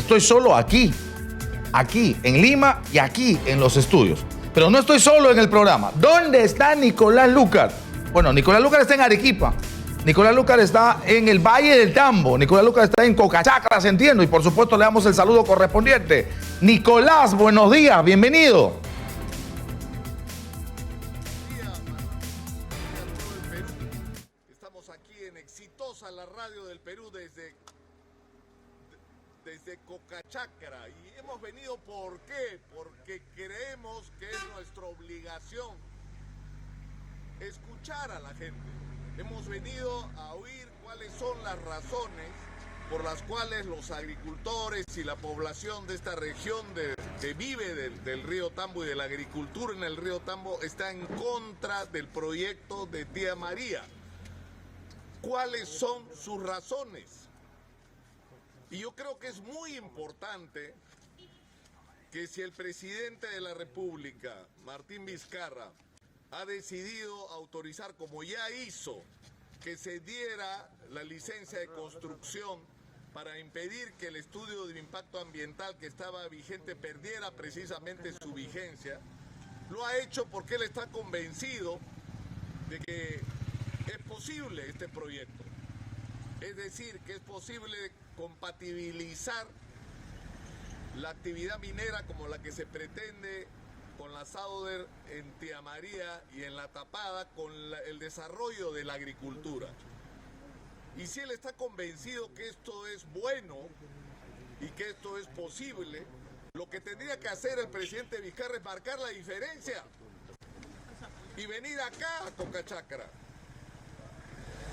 estoy solo aquí en Lima y aquí en los estudios. Pero no estoy solo en el programa. ¿Dónde está Nicolás Lucar? Bueno, Nicolás Lucar está en Arequipa. Nicolás Lucar está en el Valle del Tambo. Nicolás Lucar está en Cocachacra, entiendo. Y por supuesto le damos el saludo correspondiente. Nicolás, buenos días, bienvenido. Estamos aquí en Exitosa, la radio del Perú, desde Cocachacra. Y hemos venido, ¿por qué? Porque creemos que es nuestra obligación escuchar a la gente. Hemos venido a oír cuáles son las razones por las cuales los agricultores y la población de esta región que vive del río Tambo y de la agricultura en el río Tambo está en contra del proyecto de Tía María. ¿Cuáles son sus razones? Y yo creo que es muy importante que si el presidente de la República, Martín Vizcarra, ha decidido autorizar, como ya hizo, que se diera la licencia de construcción para impedir que el estudio de impacto ambiental que estaba vigente perdiera precisamente su vigencia, lo ha hecho porque él está convencido de que es posible este proyecto. Es decir, que es posible compatibilizar la actividad minera como la que se pretende con la Sauder en Tía María y en La Tapada con el desarrollo de la agricultura. Y si él está convencido que esto es bueno y que esto es posible, lo que tendría que hacer el presidente Vizcarra es marcar la diferencia y venir acá a Cocachacra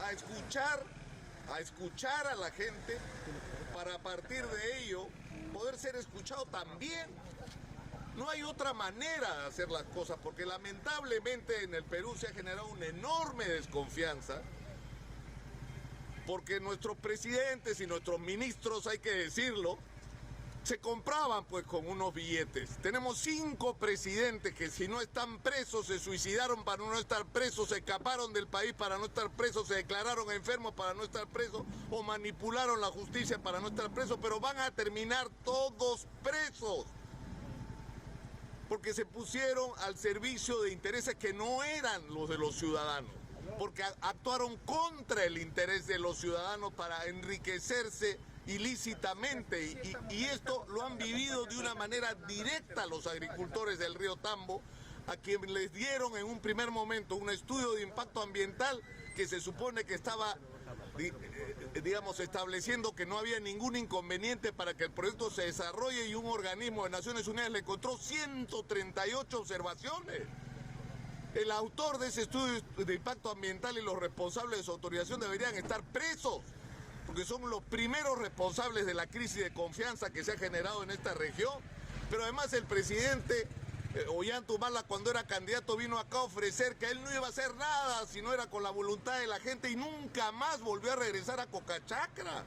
a escuchar a la gente para a partir de ello poder ser escuchado también. No hay otra manera de hacer las cosas, porque lamentablemente en el Perú se ha generado una enorme desconfianza, porque nuestros presidentes y nuestros ministros, hay que decirlo, se compraban pues con unos billetes. Tenemos 5 presidentes que si no están presos se suicidaron para no estar presos, se escaparon del país para no estar presos, se declararon enfermos para no estar presos o manipularon la justicia para no estar presos, pero van a terminar todos presos porque se pusieron al servicio de intereses que no eran los de los ciudadanos, porque actuaron contra el interés de los ciudadanos para enriquecerse ilícitamente, y esto lo han vivido de una manera directa los agricultores del río Tambo, a quienes les dieron en un primer momento un estudio de impacto ambiental que se supone que estaba, digamos, estableciendo que no había ningún inconveniente para que el proyecto se desarrolle, y un organismo de Naciones Unidas le encontró 138 observaciones. El autor de ese estudio de impacto ambiental y los responsables de su autorización deberían estar presos, porque son los primeros responsables de la crisis de confianza que se ha generado en esta región. Pero además el presidente Ollanta Humala, cuando era candidato, vino acá a ofrecer que él no iba a hacer nada si no era con la voluntad de la gente, y nunca más volvió a regresar a Cocachacra.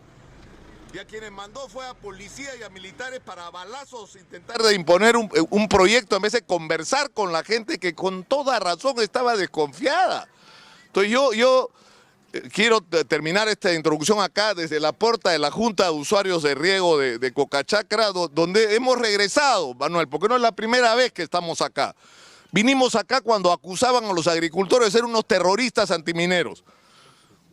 Y a quienes mandó fue a policía y a militares para a balazos intentar de imponer un proyecto en vez de conversar con la gente que con toda razón estaba desconfiada. Entonces yo quiero terminar esta introducción acá desde la puerta de la Junta de Usuarios de Riego de Cocachacra, donde hemos regresado, Manuel, porque no es la primera vez que estamos acá. Vinimos acá cuando acusaban a los agricultores de ser unos terroristas antimineros,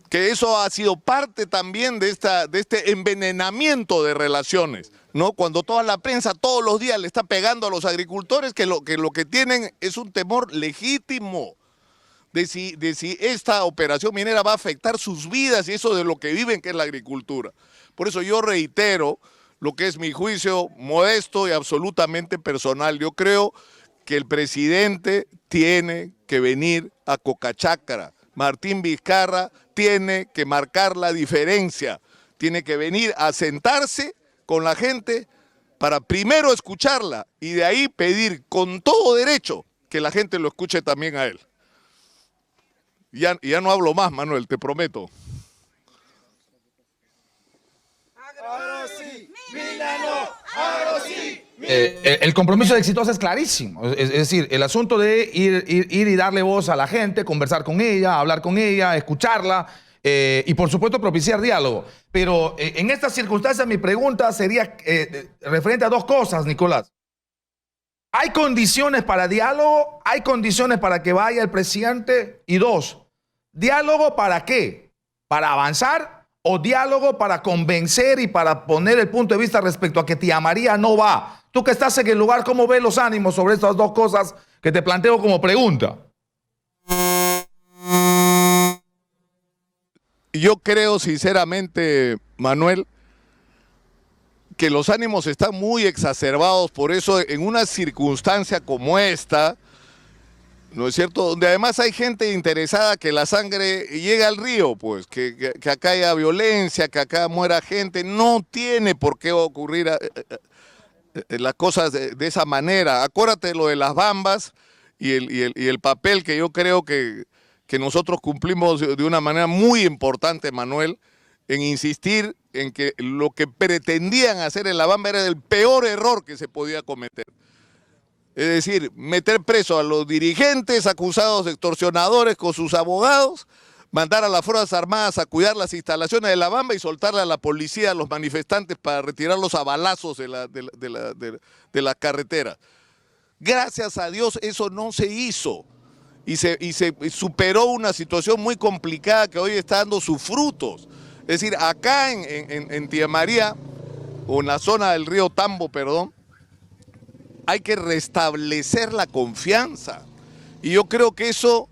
que eso ha sido parte también de este envenenamiento de relaciones, ¿no? Cuando toda la prensa todos los días le está pegando a los agricultores, que lo que tienen es un temor legítimo de si esta operación minera va a afectar sus vidas y eso de lo que viven, que es la agricultura. Por eso yo reitero lo que es mi juicio modesto y absolutamente personal. Yo creo que el presidente tiene que venir a Cocachacra. Martín Vizcarra tiene que marcar la diferencia. Tiene que venir a sentarse con la gente para primero escucharla y de ahí pedir con todo derecho que la gente lo escuche también a él. Ya no hablo más, Manuel, te prometo. Agrosí, Milano, Agrosí. El compromiso de Exitosa es clarísimo. Es decir, el asunto de ir y darle voz a la gente, conversar con ella, hablar con ella, escucharla, y por supuesto propiciar diálogo. Pero en estas circunstancias mi pregunta sería referente a dos cosas, Nicolás. ¿Hay condiciones para diálogo? ¿Hay condiciones para que vaya el presidente? Y dos, ¿diálogo para qué? ¿Para avanzar o diálogo para convencer y para poner el punto de vista respecto a que tía María no va? Tú que estás en el lugar, ¿cómo ves los ánimos sobre estas dos cosas que te planteo como pregunta? Yo creo sinceramente, Manuel, que los ánimos están muy exacerbados, por eso en una circunstancia como esta, ¿no es cierto?, donde además hay gente interesada que la sangre llegue al río, pues, que acá haya violencia, que acá muera gente, no tiene por qué ocurrir las cosas de esa manera. Acuérdate lo de las bambas y el papel que yo creo que nosotros cumplimos de una manera muy importante, Manuel, en insistir en que lo que pretendían hacer en La Bamba era el peor error que se podía cometer. Es decir, meter preso a los dirigentes acusados de extorsionadores con sus abogados, mandar a las Fuerzas Armadas a cuidar las instalaciones de La Bamba y soltarle a la policía, a los manifestantes para retirarlos a balazos de la carretera. Gracias a Dios eso no se hizo y se superó una situación muy complicada que hoy está dando sus frutos. Es decir, acá en Tía María, o en la zona del río Tambo, perdón, hay que restablecer la confianza. Y yo creo que eso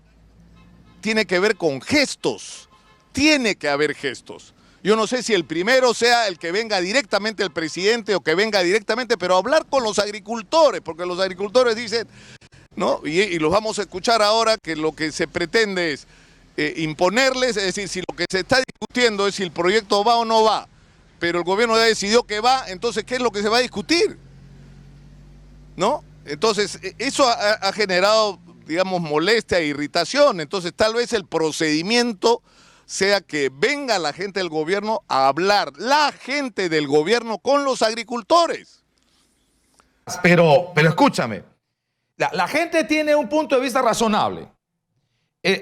tiene que ver con gestos. Tiene que haber gestos. Yo no sé si el primero sea el que venga directamente el presidente o que venga directamente, pero hablar con los agricultores, porque los agricultores dicen, ¿no? Y los vamos a escuchar ahora, que lo que se pretende es imponerles, es decir, si lo que se está discutiendo es si el proyecto va o no va, pero el gobierno ya decidió que va, entonces, ¿qué es lo que se va a discutir? ¿No? Entonces, eso ha generado, digamos, molestia e irritación. Entonces, tal vez el procedimiento sea que venga la gente del gobierno a hablar, la gente del gobierno con los agricultores. Pero escúchame, la gente tiene un punto de vista razonable.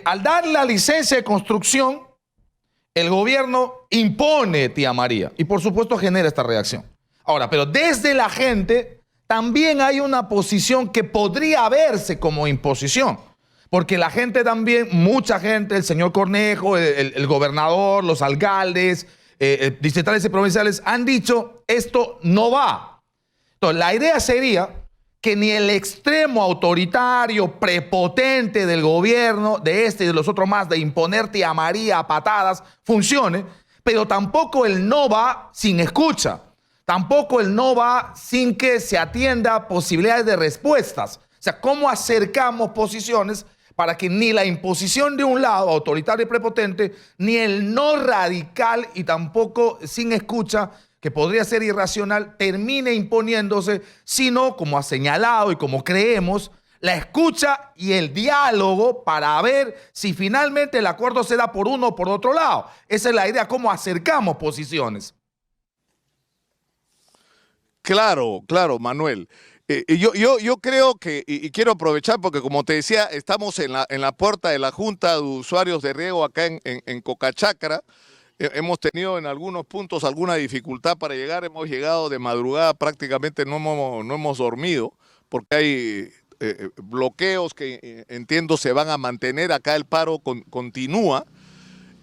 Al dar la licencia de construcción, el gobierno impone tía María y por supuesto genera esta reacción. Ahora, pero desde la gente también hay una posición que podría verse como imposición, porque la gente también, mucha gente, el señor Cornejo, el gobernador, los alcaldes, distritales y provinciales han dicho esto no va. Entonces, la idea sería que ni el extremo autoritario, prepotente del gobierno, de este y de los otros más, de imponer tía María a patadas, funcione, pero tampoco el no va sin escucha. Tampoco el no va sin que se atienda posibilidades de respuestas. O sea, ¿cómo acercamos posiciones para que ni la imposición de un lado, autoritario y prepotente, ni el no radical y tampoco sin escucha, que podría ser irracional, termine imponiéndose, sino, como ha señalado y como creemos, la escucha y el diálogo para ver si finalmente el acuerdo se da por uno o por otro lado? Esa es la idea, cómo acercamos posiciones. Claro, claro, Manuel. Yo creo que, y quiero aprovechar porque como te decía, estamos en la puerta de la Junta de Usuarios de Riego acá en Cocachacra. Hemos tenido en algunos puntos alguna dificultad para llegar, hemos llegado de madrugada, prácticamente no hemos dormido, porque hay bloqueos que entiendo se van a mantener, acá el paro continúa,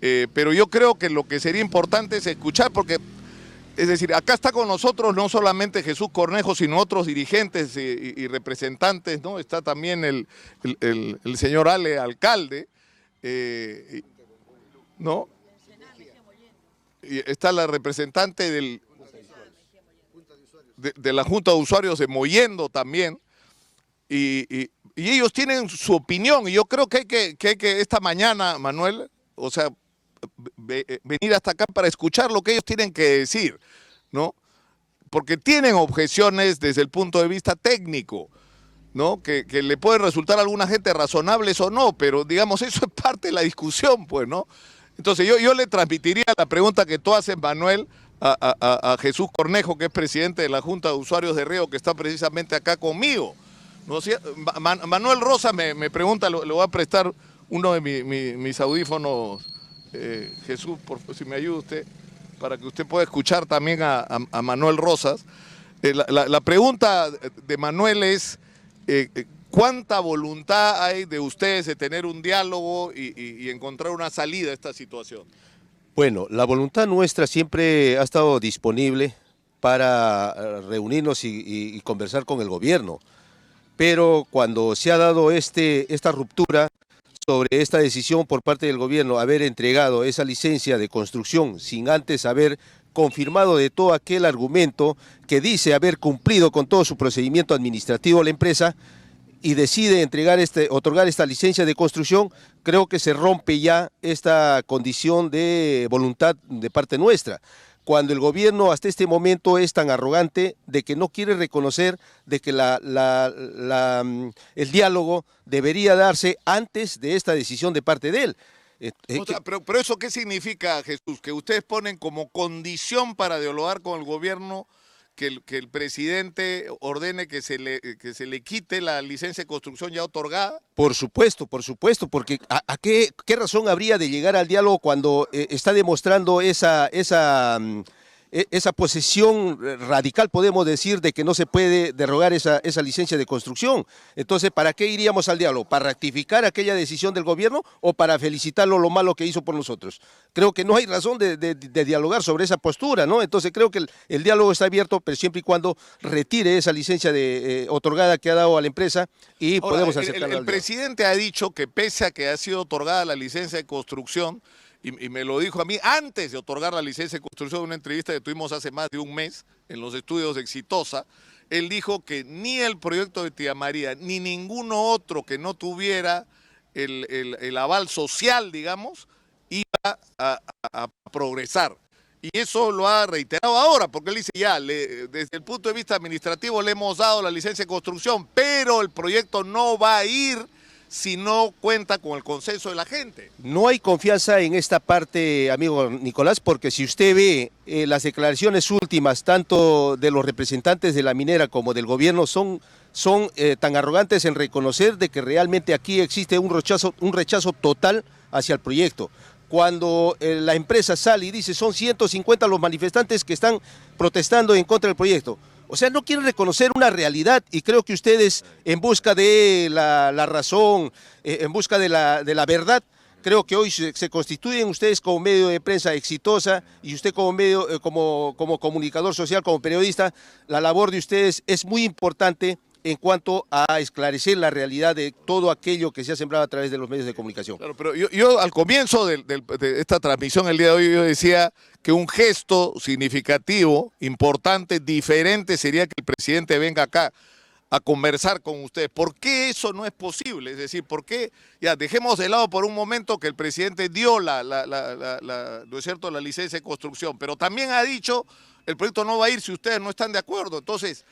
pero yo creo que lo que sería importante es escuchar, porque, es decir, acá está con nosotros no solamente Jesús Cornejo, sino otros dirigentes y representantes, ¿no? Está también el señor Ale, alcalde, ¿no? Y está la representante de la Junta de Usuarios de Mollendo también, y ellos tienen su opinión, y yo creo que hay que esta mañana, Manuel, o sea, venir hasta acá para escuchar lo que ellos tienen que decir, ¿no? Porque tienen objeciones desde el punto de vista técnico, ¿no? Que le pueden resultar a alguna gente razonables o no, pero digamos, eso es parte de la discusión, pues, ¿no? Entonces yo le transmitiría la pregunta que tú haces, Manuel, a Jesús Cornejo, que es presidente de la Junta de Usuarios de Riego, que está precisamente acá conmigo, ¿no? Manuel Rosa me pregunta, le voy a prestar uno de mis audífonos Jesús, si me ayuda usted, para que usted pueda escuchar también a Manuel Rosas. La pregunta de Manuel es, ¿cuánta voluntad hay de ustedes de tener un diálogo y encontrar una salida a esta situación? Bueno, la voluntad nuestra siempre ha estado disponible para reunirnos y conversar con el gobierno, pero cuando se ha dado esta ruptura sobre esta decisión por parte del gobierno, haber entregado esa licencia de construcción sin antes haber confirmado de todo aquel argumento que dice haber cumplido con todo su procedimiento administrativo a la empresa, y decide otorgar esta licencia de construcción, creo que se rompe ya esta condición de voluntad de parte nuestra. Cuando el gobierno hasta este momento es tan arrogante de que no quiere reconocer de que el diálogo debería darse antes de esta decisión de parte de él. O sea, pero ¿eso qué significa, Jesús? Que ustedes ponen como condición para dialogar con el gobierno que el presidente ordene que se le quite la licencia de construcción ya otorgada. Por supuesto, porque ¿a qué razón habría de llegar al diálogo cuando está demostrando esa posesión radical, podemos decir, de que no se puede derogar esa licencia de construcción? Entonces, ¿para qué iríamos al diálogo? ¿Para rectificar aquella decisión del gobierno o para felicitarlo lo malo que hizo por nosotros? Creo que no hay razón de dialogar sobre esa postura, ¿no? Entonces creo que el diálogo está abierto, pero siempre y cuando retire esa licencia otorgada que ha dado a la empresa y ahora, podemos aceptarla. El presidente ha dicho que pese a que ha sido otorgada la licencia de construcción, y me lo dijo a mí antes de otorgar la licencia de construcción en una entrevista que tuvimos hace más de un mes en los estudios de Exitosa, él dijo que ni el proyecto de Tía María ni ninguno otro que no tuviera el aval social, digamos, iba a progresar. Y eso lo ha reiterado ahora, porque él dice desde el punto de vista administrativo le hemos dado la licencia de construcción, pero el proyecto no va a ir si no cuenta con el consenso de la gente. No hay confianza en esta parte, amigo Nicolás, porque si usted ve las declaraciones últimas, tanto de los representantes de la minera como del gobierno, son tan arrogantes en reconocer de que realmente aquí existe un rechazo total hacia el proyecto. Cuando la empresa sale y dice son 150 los manifestantes que están protestando en contra del proyecto. O sea, no quieren reconocer una realidad, y creo que ustedes, en busca de la razón, en busca de la verdad, creo que hoy se constituyen ustedes como medio de prensa Exitosa, y usted como comunicador social, como periodista, la labor de ustedes es muy importante en cuanto a esclarecer la realidad de todo aquello que se ha sembrado a través de los medios de comunicación. Claro, pero yo al comienzo de esta transmisión el día de hoy, yo decía que un gesto significativo, importante, diferente sería que el presidente venga acá a conversar con ustedes. ¿Por qué eso no es posible? Es decir, ¿por qué? Ya, dejemos de lado por un momento que el presidente dio ¿no es cierto?, la licencia de construcción, pero también ha dicho el proyecto no va a ir si ustedes no están de acuerdo. Entonces,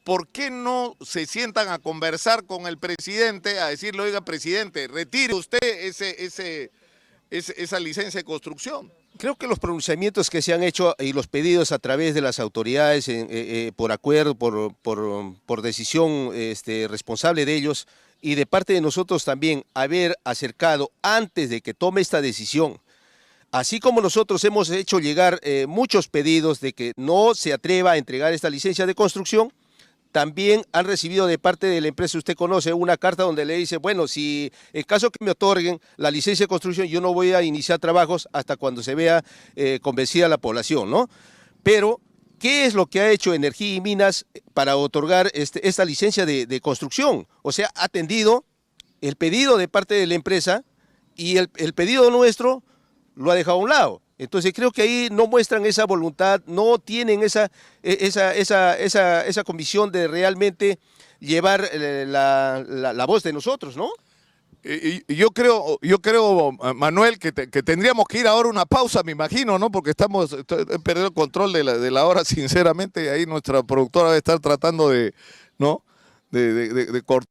¿por qué no se sientan a conversar con el presidente, a decirle, oiga, presidente, retire usted esa licencia de construcción? Creo que los pronunciamientos que se han hecho y los pedidos a través de las autoridades por acuerdo, por decisión responsable de ellos, y de parte de nosotros también haber acercado antes de que tome esta decisión, así como nosotros hemos hecho llegar muchos pedidos de que no se atreva a entregar esta licencia de construcción, también han recibido de parte de la empresa, usted conoce, una carta donde le dice, bueno, si en caso que me otorguen la licencia de construcción, yo no voy a iniciar trabajos hasta cuando se vea convencida la población, ¿no? Pero, ¿qué es lo que ha hecho Energía y Minas para otorgar esta licencia de construcción? O sea, ha atendido el pedido de parte de la empresa, y el pedido nuestro lo ha dejado a un lado. Entonces creo que ahí no muestran esa voluntad, no tienen esa convicción de realmente llevar la voz de nosotros, ¿no? Yo creo, Manuel, que tendríamos que ir ahora a una pausa, me imagino, ¿no? Porque he perdido el control de la hora, sinceramente, y ahí nuestra productora debe estar tratando de cortar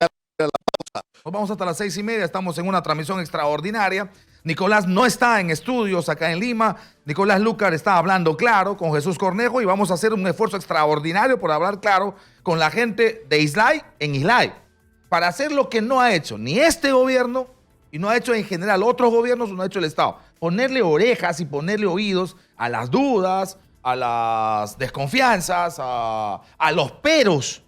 la pausa. Nos vamos hasta las 6:30, estamos en una transmisión extraordinaria. Nicolás no está en estudios acá en Lima. Nicolás Lucar está hablando claro con Jesús Cornejo, y vamos a hacer un esfuerzo extraordinario por hablar claro con la gente de Islay en Islay, para hacer lo que no ha hecho ni este gobierno y no ha hecho en general otros gobiernos, no ha hecho el Estado. Ponerle orejas y ponerle oídos a las dudas, a las desconfianzas, a los peros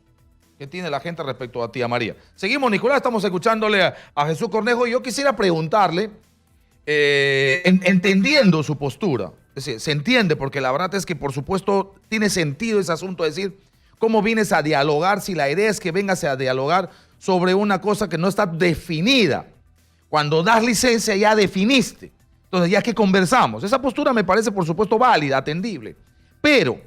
que tiene la gente respecto a tía María. Seguimos, Nicolás, estamos escuchándole a Jesús Cornejo y yo quisiera preguntarle, entendiendo su postura, es decir, se entiende, porque la verdad es que por supuesto tiene sentido ese asunto, de decir, ¿cómo vienes a dialogar si la idea es que vengas a dialogar sobre una cosa que no está definida? Cuando das licencia ya definiste, entonces ya que conversamos. Esa postura me parece por supuesto válida, atendible, pero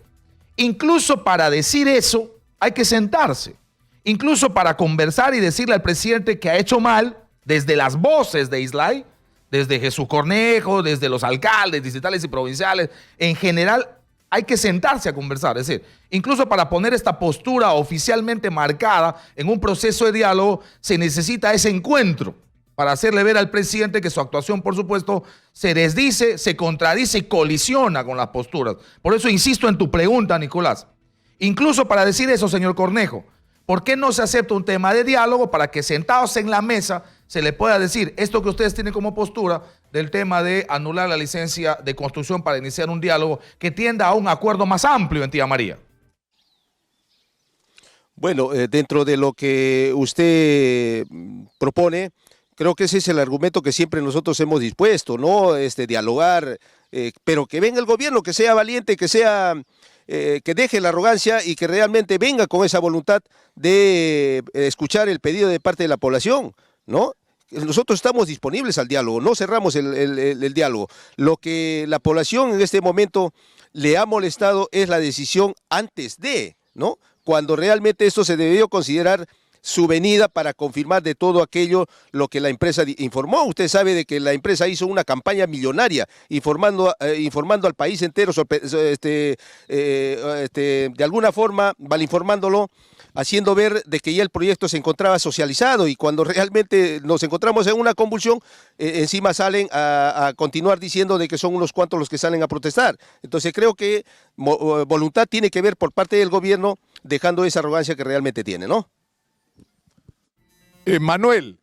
incluso para decir eso hay que sentarse. Incluso para conversar y decirle al presidente que ha hecho mal, desde las voces de Islay, desde Jesús Cornejo, desde los alcaldes distritales y provinciales, en general hay que sentarse a conversar. Es decir, incluso para poner esta postura oficialmente marcada en un proceso de diálogo, se necesita ese encuentro para hacerle ver al presidente que su actuación, por supuesto, se desdice, se contradice y colisiona con las posturas. Por eso insisto en tu pregunta, Nicolás. Incluso para decir eso, señor Cornejo, ¿por qué no se acepta un tema de diálogo para que sentados en la mesa se le pueda decir esto que ustedes tienen como postura del tema de anular la licencia de construcción para iniciar un diálogo que tienda a un acuerdo más amplio en Tía María? Bueno, dentro de lo que usted propone, creo que ese es el argumento que siempre nosotros hemos dispuesto, ¿no? Dialogar, pero que venga el gobierno, que sea valiente, que sea... que deje la arrogancia y que realmente venga con esa voluntad de escuchar el pedido de parte de la población, ¿no? Nosotros estamos disponibles al diálogo, no cerramos el diálogo. Lo que la población en este momento le ha molestado es la decisión antes de, ¿no? Cuando realmente esto se debió considerar su venida para confirmar de todo aquello lo que la empresa informó. Usted sabe de que la empresa hizo una campaña millonaria informando al país entero, de alguna forma malinformándolo, haciendo ver de que ya el proyecto se encontraba socializado, y cuando realmente nos encontramos en una convulsión, encima salen a continuar diciendo de que son unos cuantos los que salen a protestar. Entonces creo que voluntad tiene que ver por parte del gobierno, dejando esa arrogancia que realmente tiene, ¿no? Manuel,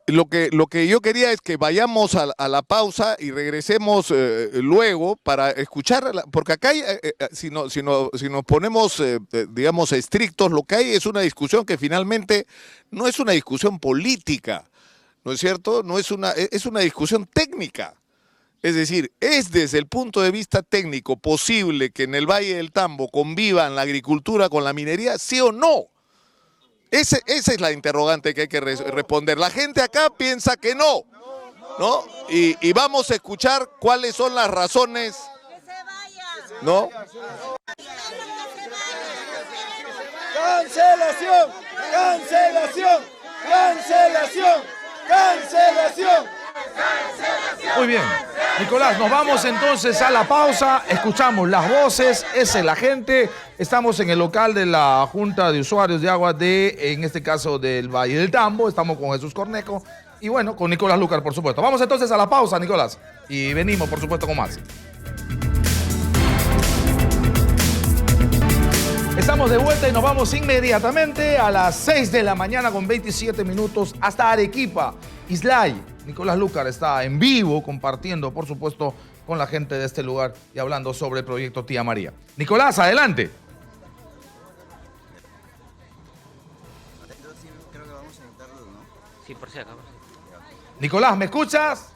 lo que yo quería es que vayamos a la pausa y regresemos luego para escuchar, porque acá hay, si nos ponemos, digamos, estrictos, lo que hay es una discusión que finalmente no es una discusión política, ¿no es cierto? Es una discusión técnica. Es decir, ¿es desde el punto de vista técnico posible que en el Valle del Tambo convivan la agricultura con la minería, sí o no? Esa es la interrogante que hay que responder. La gente acá piensa que no, ¿no? Y vamos a escuchar cuáles son las razones, ¿no? ¡Cancelación! ¡Cancelación! ¡Cancelación! ¡Cancelación! Muy bien, Nicolás, nos vamos entonces a la pausa, escuchamos las voces, esa es la gente, estamos en el local de la Junta de Usuarios de Agua en este caso del Valle del Tambo, estamos con Jesús Cornejo y bueno, con Nicolás Lucar, por supuesto. Vamos entonces a la pausa, Nicolás, y venimos, por supuesto, con más. Estamos de vuelta y nos vamos inmediatamente a las 6 de la mañana con 27 minutos hasta Arequipa, Islay. Nicolás Lucar está en vivo compartiendo, por supuesto, con la gente de este lugar y hablando sobre el proyecto Tía María. Nicolás, adelante. Creo que vamos a intentarlo, ¿no? Sí, por si acaso. Nicolás, ¿me escuchas?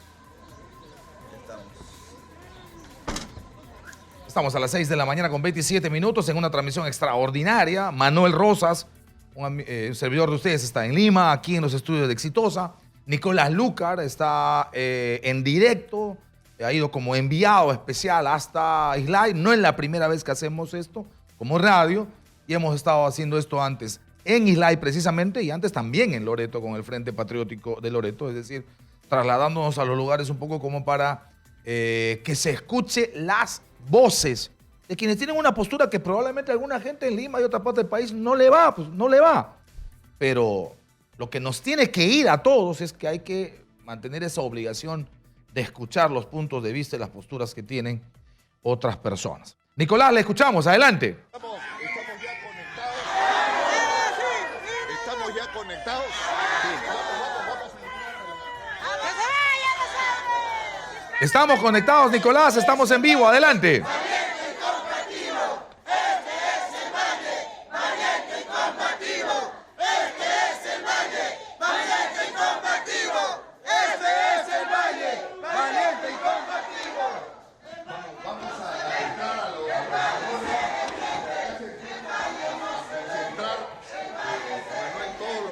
Estamos a las 6 de la mañana con 27 minutos en una transmisión extraordinaria. Manuel Rosas, un servidor de ustedes, está en Lima, aquí en los estudios de Exitosa. Nicolás Lucar está en directo, ha ido como enviado especial hasta Islay. No es la primera vez que hacemos esto como radio y hemos estado haciendo esto antes en Islay precisamente y antes también en Loreto con el Frente Patriótico de Loreto, es decir, trasladándonos a los lugares un poco como para que se escuche las voces de quienes tienen una postura que probablemente a alguna gente en Lima y otra parte del país no le va, pues no le va. Pero lo que nos tiene que ir a todos es que hay que mantener esa obligación de escuchar los puntos de vista y las posturas que tienen otras personas. Nicolás, le escuchamos. Adelante. Estamos ya conectados. Sí. Estamos conectados, Nicolás, estamos en vivo, adelante.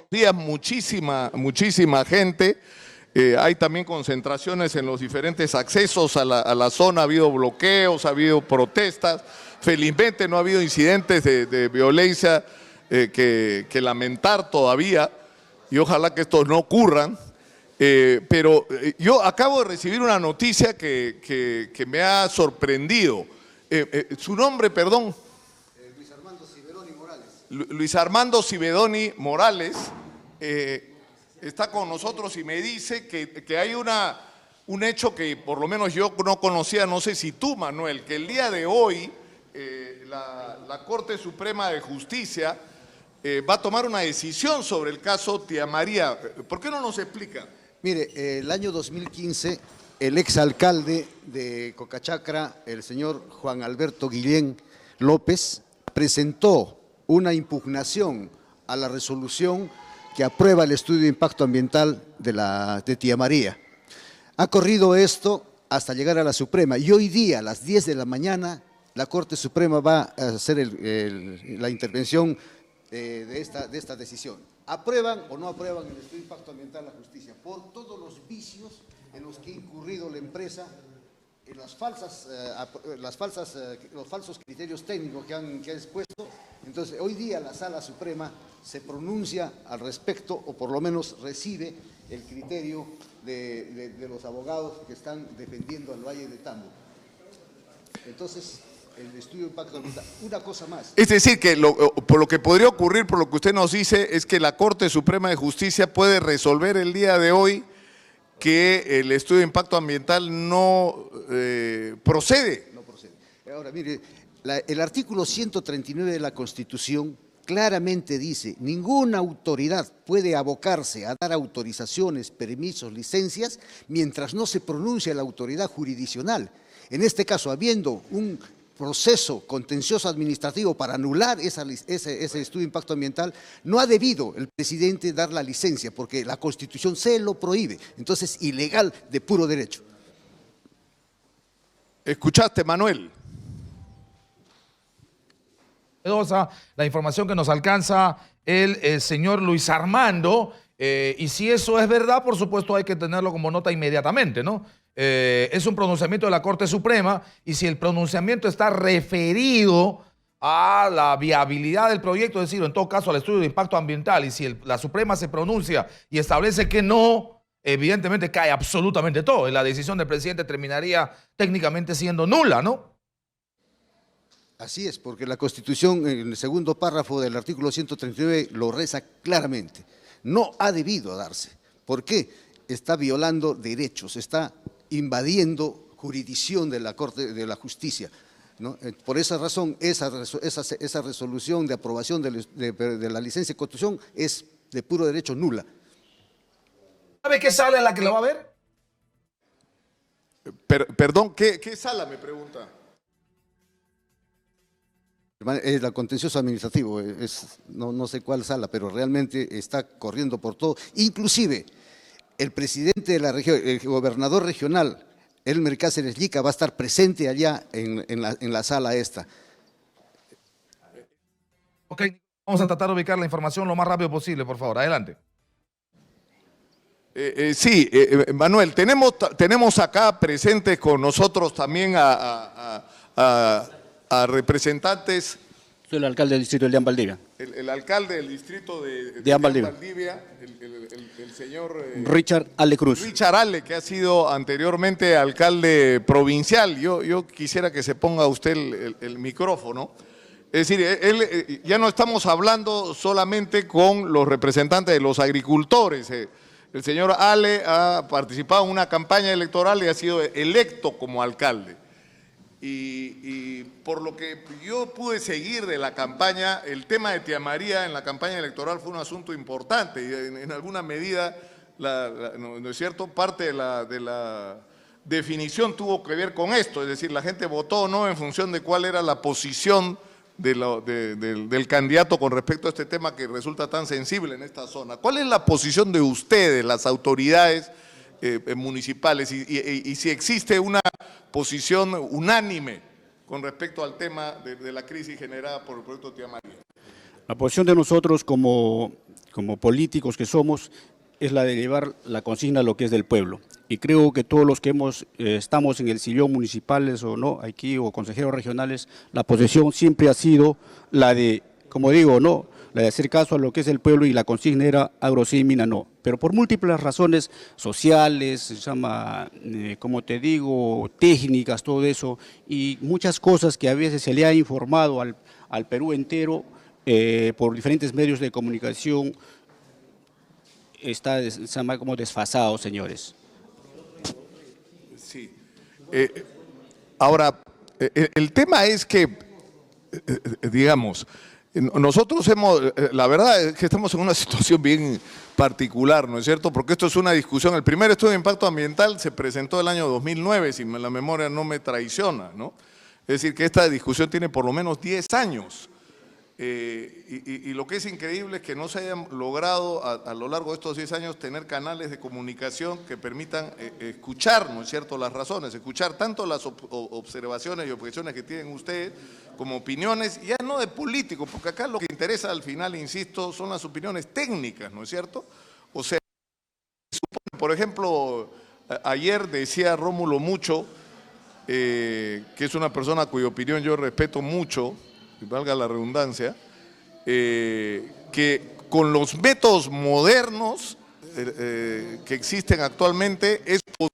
Días muchísima gente. Hay también concentraciones en los diferentes accesos a la zona, ha habido bloqueos, ha habido protestas. Felizmente no ha habido incidentes de violencia que lamentar todavía, y ojalá que estos no ocurran. Pero yo acabo de recibir una noticia que me ha sorprendido. Su nombre, perdón. Luis Armando Civedoni Morales. Luis Armando Civedoni Morales está con nosotros y me dice que hay un hecho que por lo menos yo no conocía, no sé si tú, Manuel, que el día de hoy la Corte Suprema de Justicia va a tomar una decisión sobre el caso Tía María. ¿Por qué no nos explica? Mire, el año 2015, el exalcalde de Cocachacra, el señor Juan Alberto Guillén López, presentó una impugnación a la resolución que aprueba el estudio de impacto ambiental de Tía María. Ha corrido esto hasta llegar a la Suprema y hoy día a las 10 de la mañana la Corte Suprema va a hacer la intervención de esta decisión. ¿Aprueban o no aprueban el estudio de impacto ambiental a la justicia? Por todos los vicios en los que ha incurrido la empresa, en los falsos criterios técnicos que han expuesto. Entonces, hoy día la Sala Suprema se pronuncia al respecto, o por lo menos recibe el criterio de los abogados que están defendiendo al Valle de Tambo. Entonces, el estudio de impacto ambiental, una cosa más. Es decir, que por lo que podría ocurrir, por lo que usted nos dice, es que la Corte Suprema de Justicia puede resolver el día de hoy que el estudio de impacto ambiental no procede. No procede. Ahora, mire, el artículo 139 de la Constitución claramente dice: ninguna autoridad puede abocarse a dar autorizaciones, permisos, licencias, mientras no se pronuncie la autoridad jurisdiccional. En este caso, habiendo un proceso contencioso administrativo para anular ese estudio de impacto ambiental, no ha debido el presidente dar la licencia, porque la Constitución se lo prohíbe. Entonces, ilegal de puro derecho. ¿Escuchaste, Manuel? La información que nos alcanza el señor Luis Armando, y si eso es verdad, por supuesto hay que tenerlo como nota inmediatamente, ¿no? Es un pronunciamiento de la Corte Suprema, y si el pronunciamiento está referido a la viabilidad del proyecto, es decir, en todo caso al estudio de impacto ambiental, y si la Suprema se pronuncia y establece que no, evidentemente cae absolutamente todo, y la decisión del presidente terminaría técnicamente siendo nula, ¿no? Así es, porque la Constitución, en el segundo párrafo del artículo 139, lo reza claramente. No ha debido darse. ¿Por qué? Está violando derechos, está invadiendo jurisdicción de la Corte de la Justicia, ¿no? Por esa razón, esa resolución de aprobación de la licencia de construcción es de puro derecho nula. ¿Sabe qué sala es la que la va a ver? Perdón, ¿qué sala me pregunta? Es la contencioso administrativo, no sé cuál sala, pero realmente está corriendo por todo. Inclusive, el presidente de la región, el gobernador regional, Elmer Cáceres Llica, va a estar presente allá en la sala esta. Ok, vamos a tratar de ubicar la información lo más rápido posible, por favor. Adelante. Sí, Manuel, tenemos acá presentes con nosotros también a representantes. Soy el alcalde del distrito de Leán Valdivia. El alcalde del distrito de Leán Valdivia, el señor Richard Ale Cruz. Richard Ale, que ha sido anteriormente alcalde provincial. Yo quisiera que se ponga usted el micrófono. Es decir, ya no estamos hablando solamente con los representantes de los agricultores. El señor Ale ha participado en una campaña electoral y ha sido electo como alcalde. Y por lo que yo pude seguir de la campaña, el tema de Tía María en la campaña electoral fue un asunto importante y en alguna medida, ¿no es cierto?, parte de definición tuvo que ver con esto, es decir, la gente votó o no en función de cuál era la posición del candidato con respecto a este tema que resulta tan sensible en esta zona. ¿Cuál es la posición de ustedes, las autoridades municipales, y si existe una posición unánime con respecto al tema de la crisis generada por el proyecto Tía María? La posición de nosotros como políticos que somos es la de llevar la consigna a lo que es del pueblo. Y creo que todos los que estamos en el sillón municipales o no, aquí o consejeros regionales, la posición siempre ha sido la de, como digo, no, la de hacer caso a lo que es el pueblo, y la consigna era agro sí, mina no. Pero por múltiples razones sociales, se llama, como te digo, técnicas, todo eso, y muchas cosas que a veces se le ha informado al Perú entero por diferentes medios de comunicación, está se llama como desfasado, señores. Sí. Ahora, el tema es que, digamos, nosotros la verdad es que estamos en una situación bien particular, ¿no es cierto? Porque esto es una discusión. El primer estudio de impacto ambiental se presentó el año 2009, si la memoria no me traiciona, ¿no? Es decir, que esta discusión tiene por lo menos 10 años. Y lo que es increíble es que no se hayan logrado a lo largo de estos 10 años tener canales de comunicación que permitan escuchar, ¿no es cierto?, las razones, escuchar tanto las observaciones y objeciones que tienen ustedes como opiniones, ya no de políticos, porque acá lo que interesa al final, insisto, son las opiniones técnicas, ¿no es cierto? O sea, por ejemplo, ayer decía Rómulo Mucho, que es una persona cuya opinión yo respeto mucho, valga la redundancia, que con los métodos modernos que existen actualmente es posible.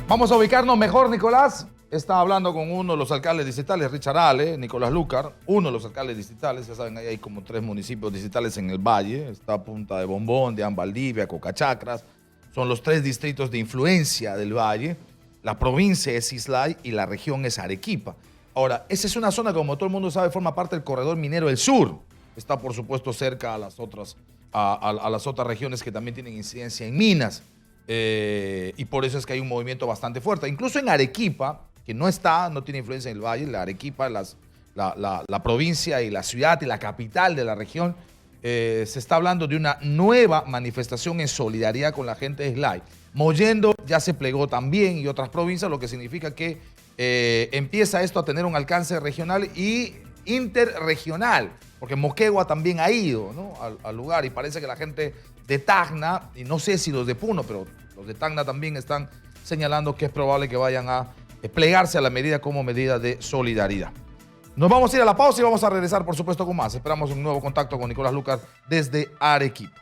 Vamos a ubicarnos mejor, Nicolás. Está hablando con uno de los alcaldes distritales, Richard Ale, Nicolás Lucar, uno de los alcaldes distritales. Ya saben, ahí hay como 3 municipios distritales en el valle. Está Punta de Bombón, Deán Valdivia, Cocachacras. Son los 3 distritos de influencia del valle. La provincia es Islay y la región es Arequipa. Ahora, esa es una zona, como todo el mundo sabe, forma parte del corredor minero del sur. Está, por supuesto, cerca a las otras regiones que también tienen incidencia en minas. Y por eso es que hay un movimiento bastante fuerte. Incluso en Arequipa, que no tiene influencia en el valle, la Arequipa, la provincia y la ciudad y la capital de la región, se está hablando de una nueva manifestación en solidaridad con la gente de Islay. Mollendo ya se plegó también y otras provincias, lo que significa que empieza esto a tener un alcance regional y interregional, porque Moquegua también ha ido, ¿no?, al lugar, y parece que la gente de Tacna, y no sé si los de Puno, pero los de Tacna también están señalando que es probable que vayan a plegarse a la medida como medida de solidaridad. Nos vamos a ir a la pausa y vamos a regresar, por supuesto, con más. Esperamos un nuevo contacto con Nicolás Lucar desde Arequipa.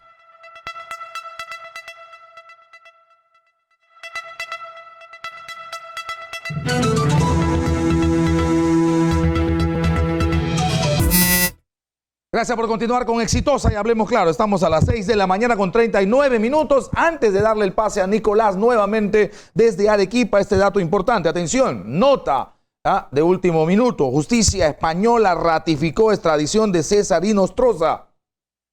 Gracias por continuar con Exitosa y Hablemos Claro. Estamos a las 6 de la mañana con 39 minutos. Antes de darle el pase a Nicolás nuevamente desde Arequipa, este dato importante. Atención, nota de último minuto. Justicia española ratificó extradición de César Inostroza.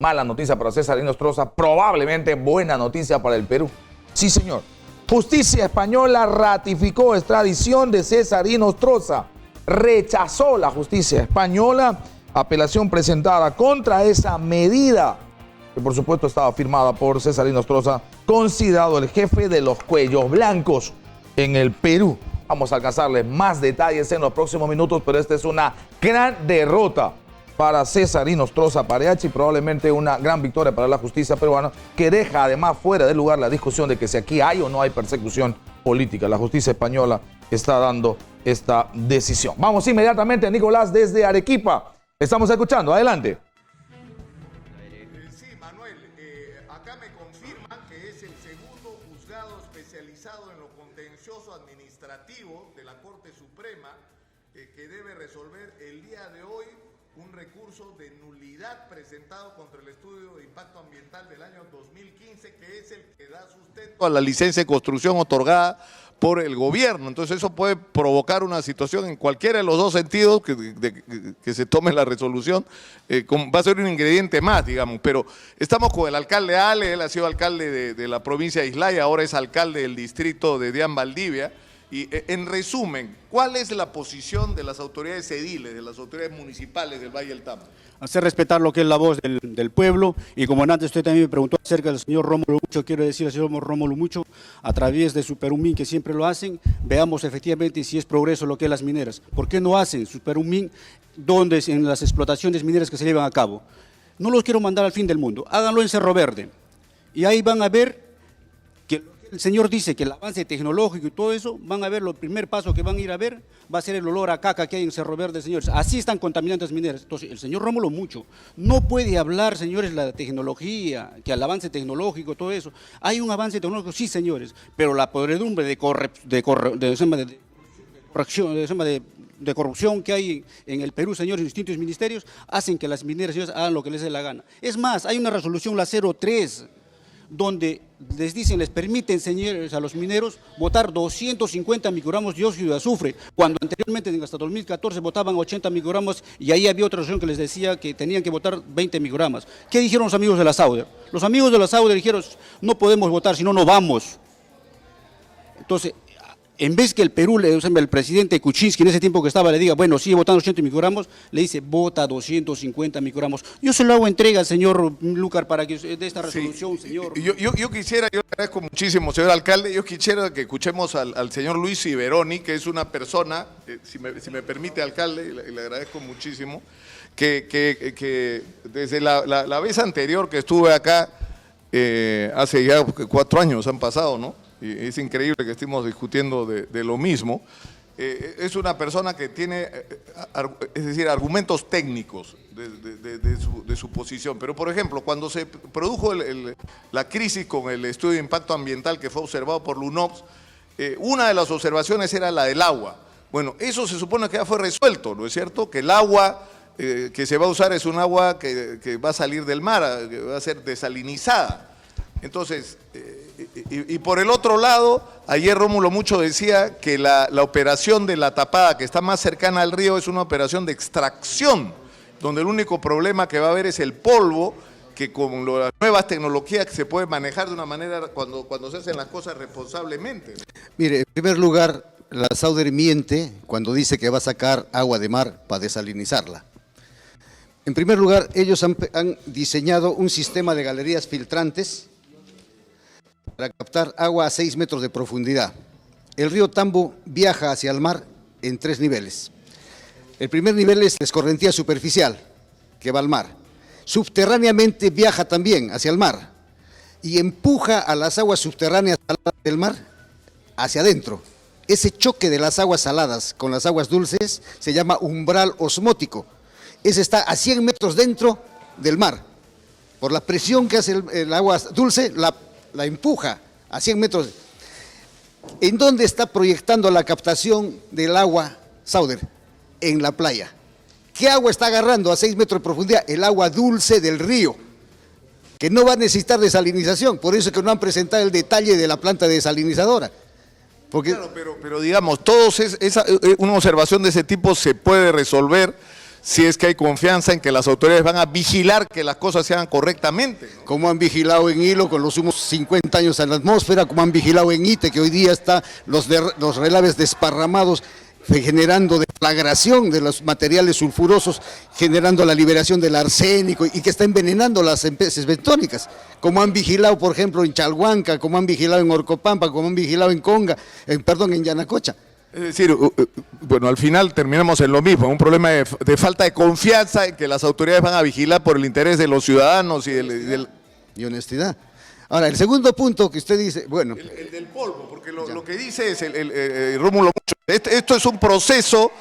Mala noticia para César Inostroza, probablemente buena noticia para el Perú. Sí, señor. Justicia española ratificó extradición de César Inostroza. Rechazó la justicia española apelación presentada contra esa medida, que por supuesto estaba firmada por César Inostroza, considerado el jefe de los cuellos blancos en el Perú. Vamos a alcanzarles más detalles en los próximos minutos, pero esta es una gran derrota para César Inostroza Pareachi, probablemente una gran victoria para la justicia peruana, que deja además fuera de lugar la discusión de que si aquí hay o no hay persecución política. La justicia española está dando esta decisión. Vamos inmediatamente a Nicolás desde Arequipa. Estamos escuchando, adelante. Sí, Manuel, acá me confirman que es el segundo juzgado especializado en lo contencioso administrativo de la Corte Suprema que debe resolver el día de hoy un recurso de nulidad presentado contra el estudio de impacto ambiental del año 2015, que es el que da sustento a la licencia de construcción otorgada por el gobierno. Entonces eso puede provocar una situación en cualquiera de los dos sentidos que se tome la resolución, va a ser un ingrediente más, digamos. Pero estamos con el alcalde Ale, él ha sido alcalde de la provincia de Islaya, ahora es alcalde del distrito de Dian Valdivia. Y en resumen, ¿cuál es la posición de las autoridades ediles, de las autoridades municipales del Valle del Tambo? Hacer respetar lo que es la voz del pueblo, y como antes usted también me preguntó acerca del señor Rómulo Mucho, quiero decir al señor Rómulo Mucho, a través de Superumín, que siempre lo hacen, veamos efectivamente si es progreso lo que es las mineras. ¿Por qué no hacen Superumín donde en las explotaciones mineras que se llevan a cabo? No los quiero mandar al fin del mundo, háganlo en Cerro Verde, y ahí van a ver que el señor dice que el avance tecnológico y todo eso, van a ver, el primer paso que van a ir a ver va a ser el olor a caca que hay en Cerro Verde, señores. Así están contaminantes mineras. Entonces, el señor Rómulo Mucho no puede hablar, señores, la tecnología, que el avance tecnológico, todo eso. Hay un avance tecnológico, sí, señores, pero la podredumbre de corrupción que hay en el Perú, señores, en distintos ministerios, hacen que las mineras, señores, hagan lo que les dé la gana. Es más, hay una resolución, la 03, donde les dicen, les permiten, señores, a los mineros votar 250 microgramos de dióxido de azufre, cuando anteriormente, hasta 2014, votaban 80 microgramos, y ahí había otra resolución que les decía que tenían que votar 20 microgramos. ¿Qué dijeron los amigos de la Sauder? Los amigos de la Sauder dijeron, no podemos votar, si no, no vamos. Entonces, en vez que el Perú, el presidente Kuczynski en ese tiempo que estaba, le diga, bueno, sigue votando 80 microgramos, le dice, vota 250 microgramos. Yo se lo hago entrega al señor Lucar para que dé esta resolución, sí, señor. Yo quisiera, yo le agradezco muchísimo, señor alcalde, yo quisiera que escuchemos al señor Luis Iberoni, que es una persona, si me permite, alcalde, y le agradezco muchísimo, que desde la vez anterior que estuve acá, hace ya 4 años han pasado, ¿no? Y es increíble que estemos discutiendo de lo mismo. Es una persona que tiene, es decir, argumentos técnicos de su posición. Pero, por ejemplo, cuando se produjo la crisis con el estudio de impacto ambiental que fue observado por LUNOPS, una de las observaciones era la del agua. Bueno, eso se supone que ya fue resuelto, ¿no es cierto? Que el agua que se va a usar es un agua que va a salir del mar, que va a ser desalinizada. Entonces, y por el otro lado, ayer Rómulo Mucho decía que la operación de la tapada que está más cercana al río es una operación de extracción, donde el único problema que va a haber es el polvo, que con las nuevas tecnologías se puede manejar de una manera cuando se hacen las cosas responsablemente. Mire, en primer lugar, la Sauder miente cuando dice que va a sacar agua de mar para desalinizarla. En primer lugar, ellos han diseñado un sistema de galerías filtrantes para captar agua a 6 metros de profundidad. El río Tambo viaja hacia el mar en 3 niveles. El primer nivel es la escorrentía superficial, que va al mar. Subterráneamente viaja también hacia el mar y empuja a las aguas subterráneas del mar hacia adentro. Ese choque de las aguas saladas con las aguas dulces se llama umbral osmótico. Ese está a 100 metros dentro del mar. Por la presión que hace el agua dulce, la empuja a 100 metros. ¿En dónde está proyectando la captación del agua Sauder? En la playa. ¿Qué agua está agarrando a 6 metros de profundidad? El agua dulce del río, que no va a necesitar desalinización. Por eso es que no han presentado el detalle de la planta desalinizadora. Porque... Claro, pero digamos, una observación de ese tipo se puede resolver si es que hay confianza en que las autoridades van a vigilar que las cosas se hagan correctamente, ¿no? Como han vigilado en Hilo con los últimos 50 años en la atmósfera, como han vigilado en Ite, que hoy día está los relaves desparramados, generando deflagración de los materiales sulfurosos, generando la liberación del arsénico y que está envenenando las especies bentónicas, como han vigilado, por ejemplo, en Chalhuanca, como han vigilado en Orcopampa, como han vigilado en Conga, en Yanacocha. Es decir, bueno, al final terminamos en lo mismo, un problema de falta de confianza en que las autoridades van a vigilar por el interés de los ciudadanos y honestidad. Ahora, el segundo punto que usted dice, bueno... El del polvo, porque lo que dice es Rómulo Mucho, esto es un proceso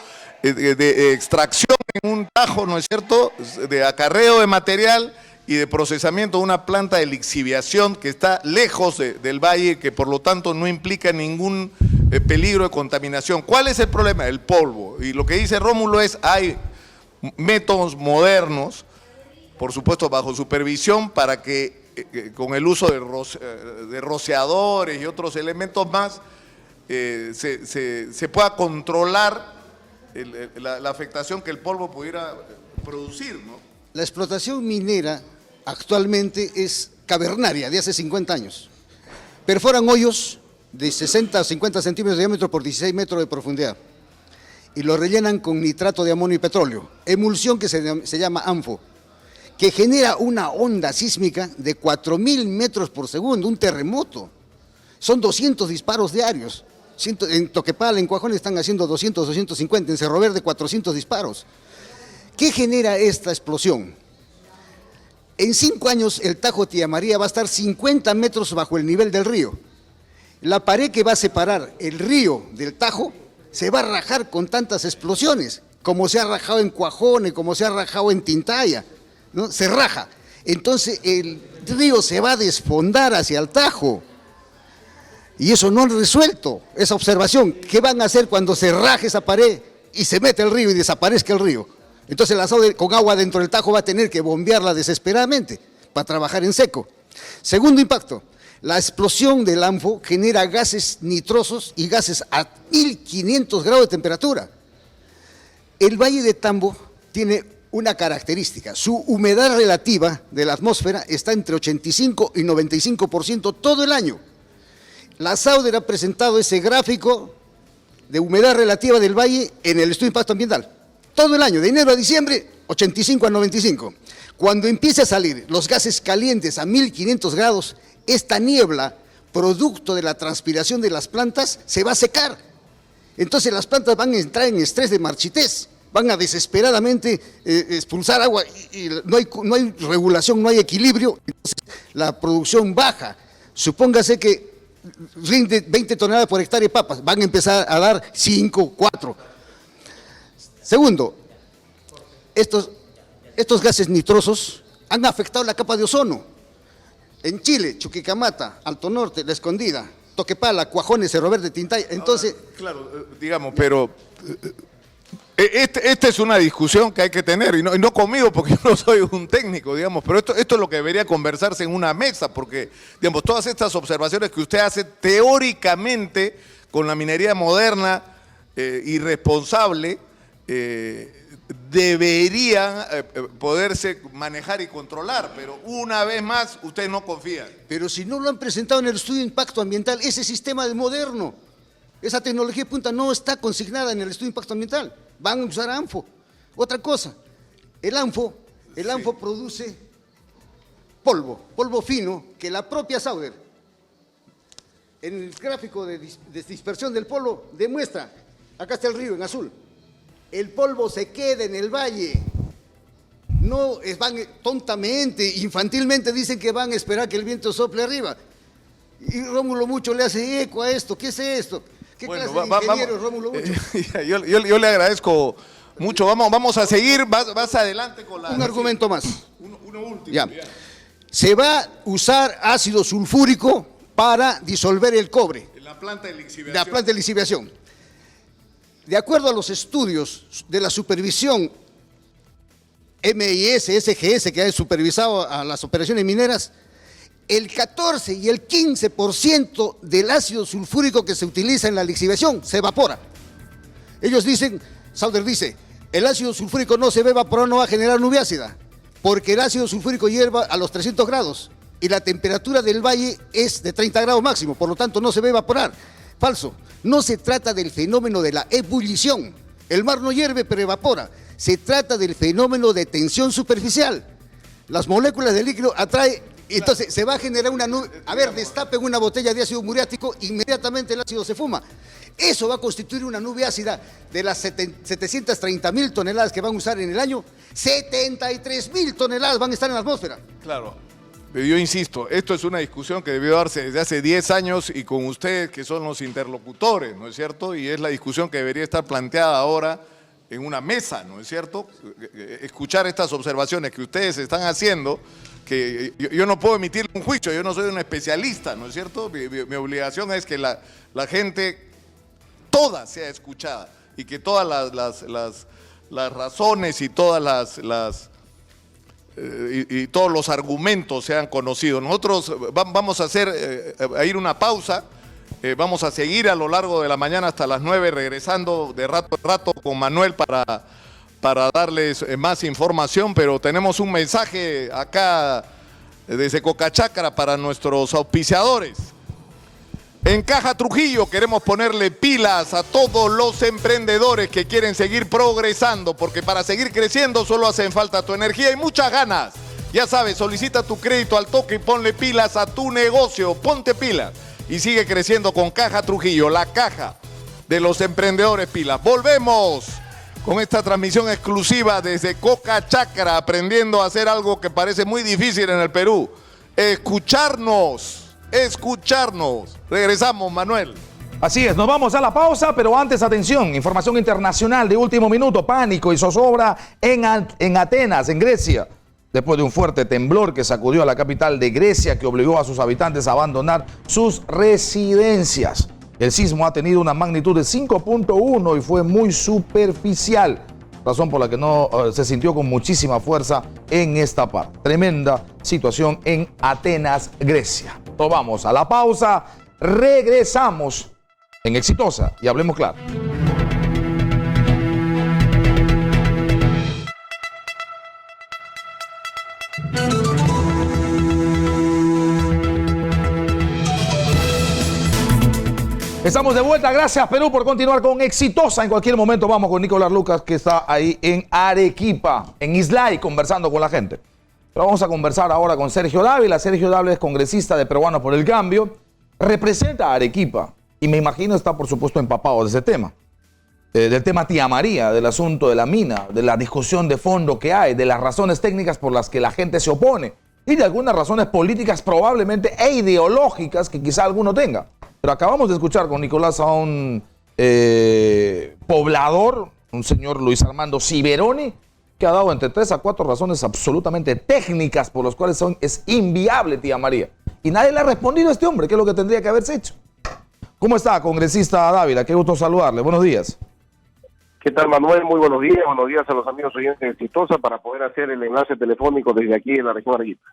de extracción en un tajo, ¿no es cierto?, de acarreo de material y de procesamiento de una planta de lixiviación que está lejos del valle, que por lo tanto no implica ningún peligro de contaminación. ¿Cuál es el problema? El polvo. Y lo que dice Rómulo es, hay métodos modernos, por supuesto bajo supervisión, para que con el uso de rociadores y otros elementos más se pueda controlar la afectación que el polvo pudiera producir, ¿no? La explotación minera actualmente es cavernaria, de hace 50 años. Perforan hoyos de 60 a 50 centímetros de diámetro por 16 metros de profundidad y lo rellenan con nitrato de amonio y petróleo, emulsión que se llama ANFO, que genera una onda sísmica de 4.000 metros por segundo, un terremoto. Son 200 disparos diarios. En Toquepala, en Cuajón, están haciendo 200, 250, en Cerro Verde 400 disparos. ¿Qué genera esta explosión? En 5 años el Tajo Tía María va a estar 50 metros bajo el nivel del río. La pared que va a separar el río del Tajo se va a rajar con tantas explosiones, como se ha rajado en Cuajone, como se ha rajado en Tintaya, ¿no? Se raja. Entonces el río se va a desfondar hacia el Tajo. Y eso no han resuelto, esa observación. ¿Qué van a hacer cuando se raje esa pared y se mete el río y desaparezca el río? Entonces la SAUDER con agua dentro del Tajo va a tener que bombearla desesperadamente para trabajar en seco. Segundo impacto, la explosión del ANFO genera gases nitrosos y gases a 1500 grados de temperatura. El Valle de Tambo tiene una característica, su humedad relativa de la atmósfera está entre 85 y 95% todo el año. La SAUDER ha presentado ese gráfico de humedad relativa del valle en el estudio de impacto ambiental. Todo el año, de enero a diciembre, 85 a 95. Cuando empiece a salir los gases calientes a 1500 grados, esta niebla, producto de la transpiración de las plantas, se va a secar. Entonces las plantas van a entrar en estrés de marchitez, van a desesperadamente expulsar agua y no hay regulación, no hay equilibrio, entonces la producción baja. Supóngase que rinde 20 toneladas por hectárea de papas, van a empezar a dar 5, 4. Segundo, estos gases nitrosos han afectado la capa de ozono. En Chile, Chuquicamata, Alto Norte, La Escondida, Toquepala, Cuajones, Cerro Verde, Tintaya. Entonces, ahora, claro, digamos, pero esta es una discusión que hay que tener, y no conmigo porque yo no soy un técnico, digamos, pero esto es lo que debería conversarse en una mesa, porque, digamos, todas estas observaciones que usted hace teóricamente con la minería moderna, irresponsable, deberían poderse manejar y controlar, pero una vez más ustedes no confían. Pero si no lo han presentado en el estudio de impacto ambiental, ese sistema es moderno, esa tecnología de punta no está consignada en el estudio de impacto ambiental, van a usar ANFO. Otra cosa, el ANFO produce polvo fino que la propia SAUDER, en el gráfico de dispersión del polvo, demuestra, acá está el río en azul, el polvo se queda en el valle. No van tontamente, infantilmente dicen que van a esperar que el viento sople arriba. Y Rómulo Mucho le hace eco a esto. ¿Qué es esto? ¿Qué clase de ingeniero es Rómulo Mucho? Yo le agradezco mucho. Vamos a seguir, vas adelante con la... Un argumento más. Uno último. Ya. Se va a usar ácido sulfúrico para disolver el cobre. En la planta de lixiviación. La planta de lixiviación. De acuerdo a los estudios de la supervisión MIS, SGS, que ha supervisado a las operaciones mineras, el 14 y el 15% del ácido sulfúrico que se utiliza en la lixiviación se evapora. Ellos dicen, SAUDER dice, el ácido sulfúrico no se va a evaporar, no va a generar nube ácida, porque el ácido sulfúrico hierva a los 300 grados y la temperatura del valle es de 30 grados máximo, por lo tanto no se va a evaporar. Falso, no se trata del fenómeno de la ebullición. El mar no hierve pero evapora. Se trata del fenómeno de tensión superficial. Las moléculas de líquido atraen, entonces se va a generar una nube. A ver, destapen una botella de ácido muriático, inmediatamente el ácido se fuma. Eso va a constituir una nube ácida de las 730.000 toneladas que van a usar en el año. 73.000 toneladas van a estar en la atmósfera. Claro. Yo insisto, esto es una discusión que debió darse desde hace 10 años y con ustedes que son los interlocutores, ¿no es cierto? Y es la discusión que debería estar planteada ahora en una mesa, ¿no es cierto? Escuchar estas observaciones que ustedes están haciendo, que yo no puedo emitir un juicio, yo no soy un especialista, ¿no es cierto? Mi obligación es que la gente toda sea escuchada y que todas las razones y todas y todos los argumentos sean conocidos. Nosotros vamos a ir una pausa, vamos a seguir a lo largo de la mañana hasta las 9, regresando de rato en rato con Manuel para darles más información, pero tenemos un mensaje acá desde Cocachacra para nuestros auspiciadores. En Caja Trujillo queremos ponerle pilas a todos los emprendedores que quieren seguir progresando, porque para seguir creciendo solo hacen falta tu energía y muchas ganas. Ya sabes, solicita tu crédito al toque y ponle pilas a tu negocio. Ponte pilas y sigue creciendo con Caja Trujillo, la caja de los emprendedores pilas. Volvemos con esta transmisión exclusiva desde Cocachacra, aprendiendo a hacer algo que parece muy difícil en el Perú. Escucharnos. Regresamos, Manuel. Así es, nos vamos a la pausa, pero antes, atención, información internacional de último minuto. Pánico y zozobra en Atenas, en Grecia, después de un fuerte temblor que sacudió a la capital de Grecia, que obligó a sus habitantes a abandonar sus residencias. El sismo ha tenido una magnitud de 5.1 y fue muy superficial, razón por la que no se sintió con muchísima fuerza en esta parte. Tremenda situación en Atenas, Grecia. Nos vamos a la pausa, regresamos en Exitosa y Hablemos Claro. Estamos de vuelta, gracias Perú por continuar con Exitosa. En cualquier momento vamos con Nicolás Lucas, que está ahí en Arequipa, en Islay, conversando con la gente. Pero vamos a conversar ahora con Sergio Dávila. Sergio Dávila es congresista de Peruanos por el Cambio, representa a Arequipa y me imagino está por supuesto empapado de ese tema. Del tema Tía María, del asunto de la mina, de la discusión de fondo que hay, de las razones técnicas por las que la gente se opone y de algunas razones políticas probablemente e ideológicas que quizá alguno tenga. Pero acabamos de escuchar con Nicolás a un poblador, un señor Luis Armando Ciberoni, que ha dado entre 3 a 4 razones absolutamente técnicas por las cuales es inviable Tía María. Y nadie le ha respondido a este hombre, que es lo que tendría que haberse hecho. ¿Cómo está, congresista Dávila? Qué gusto saludarle. Buenos días. ¿Qué tal, Manuel? Muy buenos días. Buenos días a los amigos oyentes de Exitosa para poder hacer el enlace telefónico desde aquí en la región Arequipa.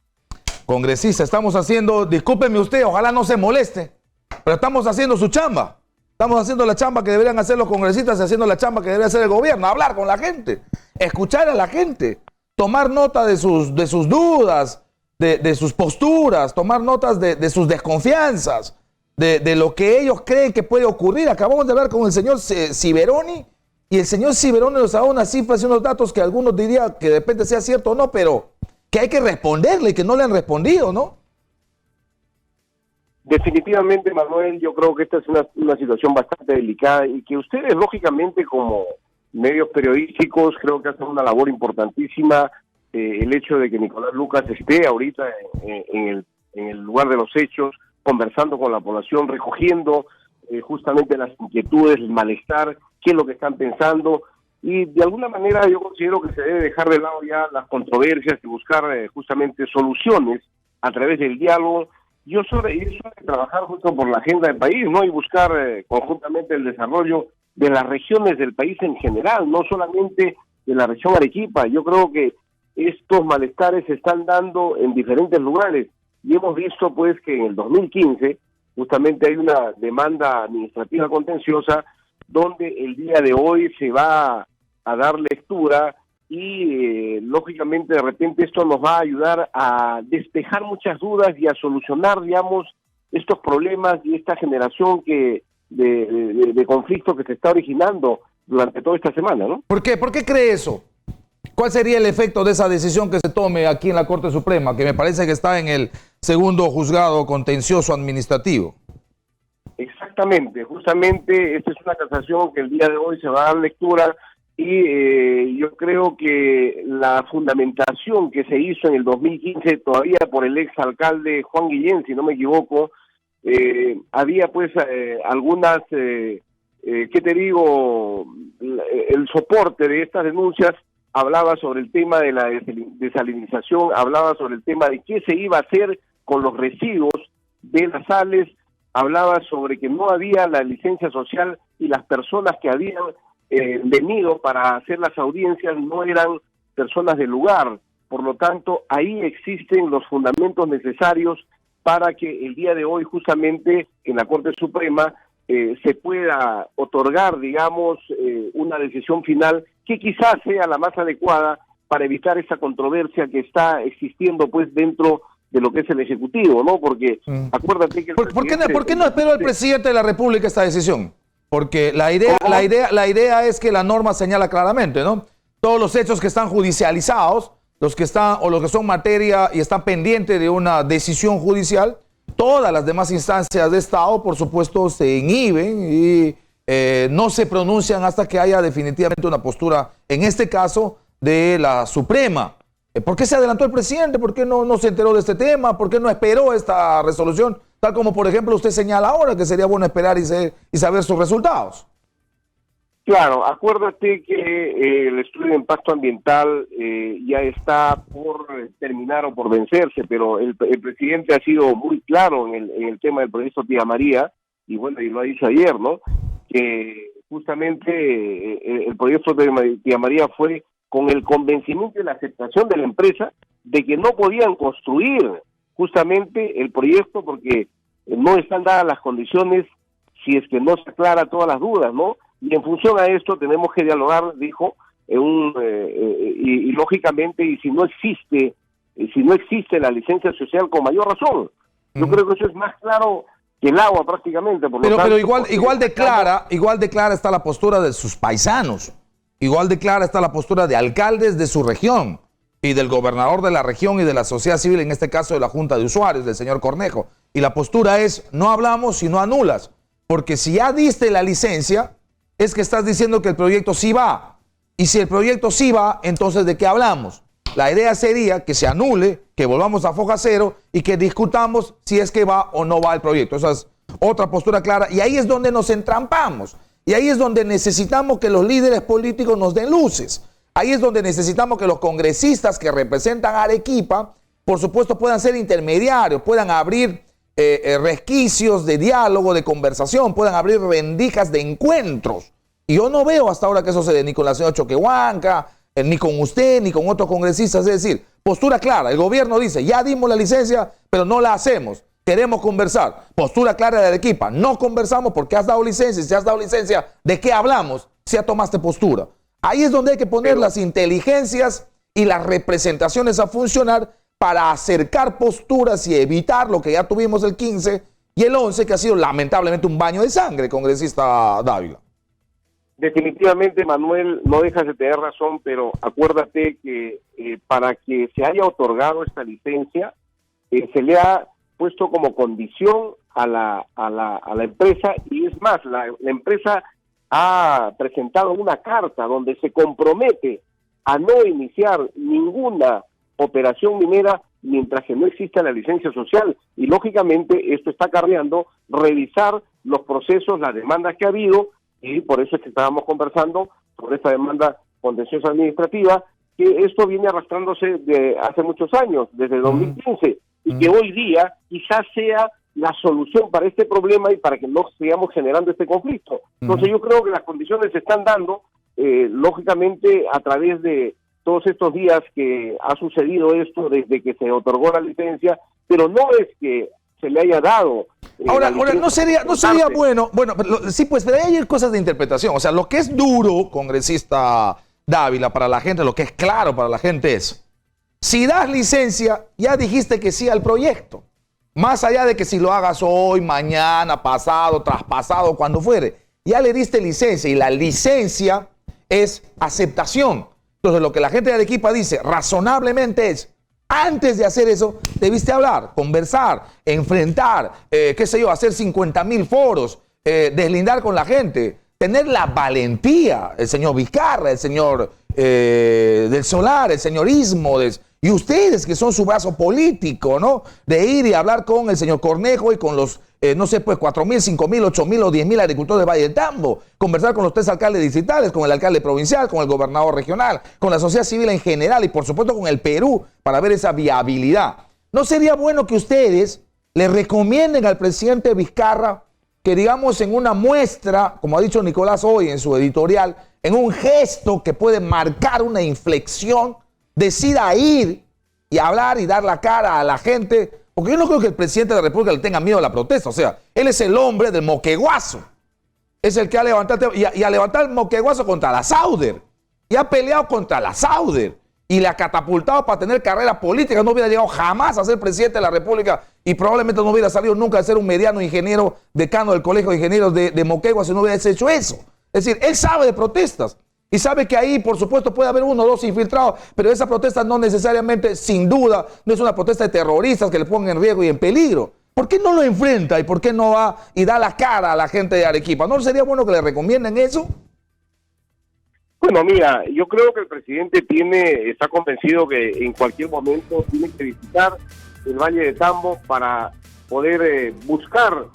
Congresista, estamos haciendo, discúlpeme usted, ojalá no se moleste, pero estamos haciendo su chamba. Estamos haciendo la chamba que deberían hacer los congresistas y haciendo la chamba que debería hacer el gobierno, hablar con la gente, escuchar a la gente, tomar nota de sus dudas, de sus posturas, tomar notas de sus desconfianzas, de lo que ellos creen que puede ocurrir. Acabamos de hablar con el señor Ciberoni y el señor Ciberoni nos ha dado unas cifras y unos datos que algunos dirían que de repente sea cierto o no, pero que hay que responderle y que no le han respondido, ¿no? Definitivamente, Manuel, yo creo que esta es una situación bastante delicada y que ustedes, lógicamente, como medios periodísticos, creo que hacen una labor importantísima. El hecho de que Nicolás Lucas esté ahorita en el lugar de los hechos, conversando con la población, recogiendo justamente las inquietudes, el malestar, qué es lo que están pensando. Y de alguna manera yo considero que se debe dejar de lado ya las controversias y buscar justamente soluciones a través del diálogo. Yo soy trabajar justo por la agenda del país, ¿no? Y buscar conjuntamente el desarrollo de las regiones del país en general, no solamente de la región Arequipa. Yo creo que estos malestares se están dando en diferentes lugares y hemos visto pues que en el 2015 justamente hay una demanda administrativa contenciosa donde el día de hoy se va a dar lectura y lógicamente de repente esto nos va a ayudar a despejar muchas dudas y a solucionar, digamos, estos problemas y esta generación de conflicto que se está originando durante toda esta semana, ¿no? ¿Por qué? ¿Por qué cree eso? ¿Cuál sería el efecto de esa decisión que se tome aquí en la Corte Suprema, que me parece que está en el segundo juzgado contencioso administrativo? Exactamente, justamente esta es una casación que el día de hoy se va a dar lectura y yo creo que la fundamentación que se hizo en el 2015 todavía por el exalcalde Juan Guillén, si no me equivoco, había pues algunas, ¿qué te digo? El soporte de estas denuncias hablaba sobre el tema de la desalinización, hablaba sobre el tema de qué se iba a hacer con los residuos de las sales, hablaba sobre que no había la licencia social y las personas que habían venido para hacer las audiencias no eran personas del lugar. Por lo tanto, ahí existen los fundamentos necesarios para que el día de hoy, justamente en la Corte Suprema, se pueda otorgar, digamos, una decisión final que quizás sea la más adecuada para evitar esa controversia que está existiendo pues dentro de lo que es el Ejecutivo, ¿no? Porque acuérdate que... ¿Por qué no esperó el presidente de la República esta decisión? Porque la idea es que la norma señala claramente, ¿no? Todos los hechos que están judicializados, los que son materia y están pendientes de una decisión judicial, todas las demás instancias de Estado, por supuesto, se inhiben y no se pronuncian hasta que haya definitivamente una postura, en este caso, de la Suprema. ¿Por qué se adelantó el presidente? ¿Por qué no se enteró de este tema? ¿Por qué no esperó esta resolución? Tal como, por ejemplo, usted señala ahora, que sería bueno esperar y saber sus resultados. Claro, acuérdate que el estudio de impacto ambiental ya está por terminar o por vencerse, pero el presidente ha sido muy claro en el tema del proyecto Tía María, y bueno, y lo ha dicho ayer, ¿no? Que justamente el proyecto de Tía María fue con el convencimiento y la aceptación de la empresa de que no podían construir justamente el proyecto porque no están dadas las condiciones si es que no se aclara todas las dudas, ¿no? Y en función a esto tenemos que dialogar, dijo, y lógicamente, y si no existe la licencia social, con mayor razón. Yo creo que eso es más claro que el agua prácticamente. Pero igual de clara está la postura de sus paisanos, igual de clara está la postura de alcaldes de su región y del gobernador de la región y de la sociedad civil, en este caso de la Junta de Usuarios, del señor Cornejo. Y la postura es, no hablamos si no anulas, porque si ya diste la licencia, es que estás diciendo que el proyecto sí va. Y si el proyecto sí va, entonces ¿de qué hablamos? La idea sería que se anule, que volvamos a foja cero y que discutamos si es que va o no va el proyecto. Esa es otra postura clara. Y ahí es donde nos entrampamos. Y ahí es donde necesitamos que los líderes políticos nos den luces. Ahí es donde necesitamos que los congresistas que representan a Arequipa, por supuesto, puedan ser intermediarios, puedan abrir resquicios de diálogo, de conversación, puedan abrir rendijas de encuentros. Y yo no veo hasta ahora que eso se dé ni con la señora Choquehuanca, ni con usted, ni con otros congresistas. Es decir, postura clara. El gobierno dice, ya dimos la licencia, pero no la hacemos. Queremos conversar. Postura clara de Arequipa. No conversamos porque has dado licencia. Si has dado licencia, ¿de qué hablamos? Si ya tomaste postura. Ahí es donde hay que poner las inteligencias y las representaciones a funcionar para acercar posturas y evitar lo que ya tuvimos el 15 y el 11, que ha sido lamentablemente un baño de sangre, congresista Dávila. Definitivamente, Manuel, no dejas de tener razón, pero acuérdate que para que se haya otorgado esta licencia, se le ha puesto como condición a la empresa, y es más, la empresa ha presentado una carta donde se compromete a no iniciar ninguna operación minera mientras que no exista la licencia social, y lógicamente esto está acarreando revisar los procesos, las demandas que ha habido, y por eso es que estábamos conversando sobre esta demanda contenciosa administrativa, que esto viene arrastrándose de hace muchos años, desde 2015, y que hoy día quizás sea la solución para este problema y para que no sigamos generando este conflicto. Entonces yo creo que las condiciones se están dando, lógicamente, a través de todos estos días que ha sucedido esto desde que se otorgó la licencia, pero no es que se le haya dado. Ahora no sería bueno, sí, pues pero hay cosas de interpretación. O sea, lo que es duro, congresista Dávila, para la gente, lo que es claro para la gente es, si das licencia, ya dijiste que sí al proyecto. Más allá de que si lo hagas hoy, mañana, pasado, traspasado, cuando fuere, ya le diste licencia y la licencia es aceptación. Entonces, lo que la gente de Arequipa dice razonablemente es, antes de hacer eso, debiste hablar, conversar, enfrentar, qué sé yo, hacer 50,000 foros, deslindar con la gente, tener la valentía, el señor Vizcarra, el señor del Solar, el señor Ismodes, y ustedes que son su brazo político, ¿no? De ir y hablar con el señor Cornejo y con los, no sé, pues 4,000, 5,000, 8,000 o 10,000 agricultores de Valle del Tambo, conversar con los 3 alcaldes distritales, con el alcalde provincial, con el gobernador regional, con la sociedad civil en general y por supuesto con el Perú para ver esa viabilidad. ¿No sería bueno que ustedes le recomienden al presidente Vizcarra que, digamos, en una muestra, como ha dicho Nicolás hoy en su editorial, en un gesto que puede marcar una inflexión, decida ir y hablar y dar la cara a la gente, porque yo no creo que el presidente de la República le tenga miedo a la protesta. O sea, él es el hombre del moqueguazo. Es el que ha levantado y ha levantado el moqueguazo contra la Sauder. Y ha peleado contra la Sauder. Y le ha catapultado para tener carrera política. No hubiera llegado jamás a ser presidente de la República y probablemente no hubiera salido nunca a ser un mediano ingeniero decano del Colegio de Ingenieros de Moquegua si no hubiera hecho eso. Es decir, él sabe de protestas. Y sabe que ahí, por supuesto, puede haber uno o dos infiltrados, pero esa protesta no necesariamente, sin duda, no es una protesta de terroristas que le pongan en riesgo y en peligro. ¿Por qué no lo enfrenta y por qué no va y da la cara a la gente de Arequipa? ¿No sería bueno que le recomienden eso? Bueno, mira, yo creo que el presidente está convencido que en cualquier momento tiene que visitar el Valle de Tambo para poder buscar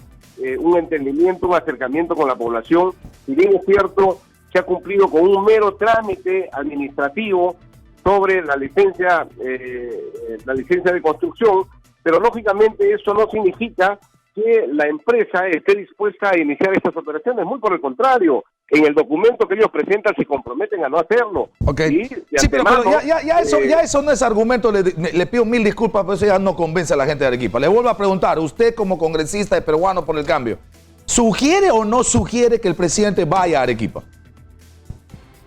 un entendimiento, un acercamiento con la población. Si bien es cierto, se ha cumplido con un mero trámite administrativo sobre la licencia de construcción, pero lógicamente eso no significa que la empresa esté dispuesta a iniciar estas operaciones. Muy por el contrario, en el documento que ellos presentan se comprometen a no hacerlo. Okay. Sí, pero ya eso no es argumento. Le pido mil disculpas, pero eso ya no convence a la gente de Arequipa. Le vuelvo a preguntar, usted como congresista de Peruanos por el Cambio, ¿sugiere o no sugiere que el presidente vaya a Arequipa?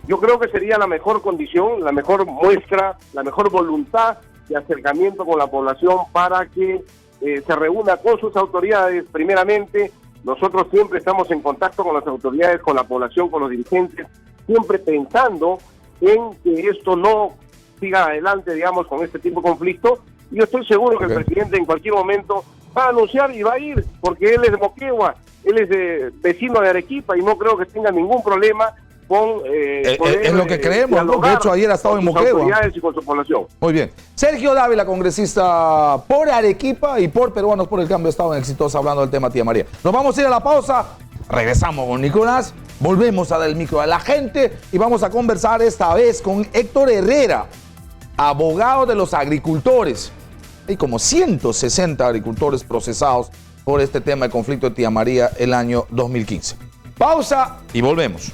Yo creo que sería la mejor condición, la mejor muestra, la mejor voluntad de acercamiento con la población para que se reúna con sus autoridades. Primeramente, nosotros siempre estamos en contacto con las autoridades, con la población, con los dirigentes, siempre pensando en que esto no siga adelante, digamos, con este tipo de conflicto. Y yo estoy seguro que el presidente en cualquier momento va a anunciar y va a ir, porque él es de Moquegua, él es vecino de Arequipa y no creo que tenga ningún problema con es lo que creemos, ¿no? De hecho, ayer ha estado en Moquegua. Y con su población. Muy bien. Sergio Dávila, congresista por Arequipa y por Peruanos por el Cambio, ha estado en Exitosa hablando del tema Tía María. Nos vamos a ir a la pausa, regresamos con Nicolás, volvemos a dar el micro a la gente y vamos a conversar esta vez con Héctor Herrera, abogado de los agricultores. Hay como 160 agricultores procesados por este tema de conflicto de Tía María el año 2015. Pausa y volvemos.